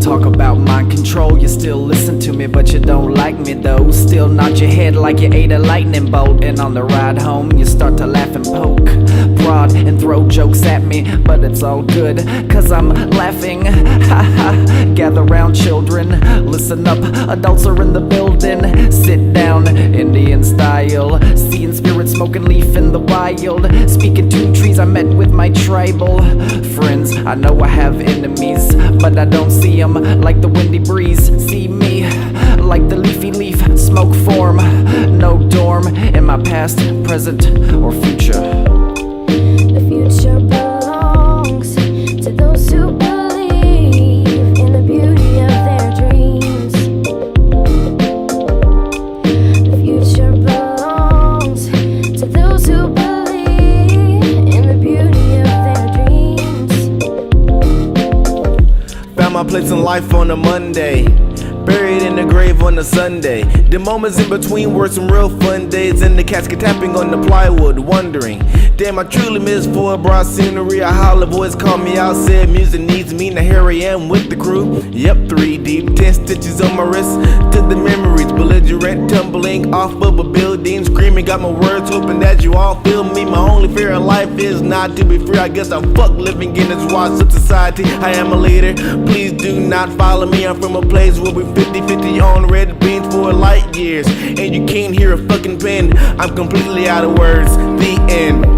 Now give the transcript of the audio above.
talk about mind control. You still listen to me, but you don't like me though. Still nod your head like you ate a lightning bolt. And on the ride home, you start to laugh and poke, prod and throw jokes at me. But it's all good, cause I'm laughing. Ha ha. Gather round, children, listen up, adults are in the building. Sit down, Indian style, seeing spirits smoking leaf in the wild. Speaking to trees, I met with my tribal friends. I know I have enemies, but I don't see them like the windy breeze. See me like the leafy leaf, smoke form. No dorm in my past, present, or future. The future belongs to those who believe in the beauty of their dreams. The future belongs to those who believe in the beauty of their dreams. Found my place in life on a Monday, buried in the grave on a Sunday. The moments in between were some real fun days, and the casket tapping on the plywood, wondering, damn, I truly miss for a broad scenery. A holler voice called me out, said music needs me. Now here I am with the crew. Yep, 3 deep, 10 stitches on my wrist. To the memories, belligerent, tumbling off of a building, screaming, got my words, hoping that you all feel me. My only fear in life is not to be free. I guess I'm fucked living in this washed up society. I am a leader, please do not follow me. I'm from a place where we 50-50 on red beans for light years, and you can't hear a fucking pin. I'm completely out of words. The end.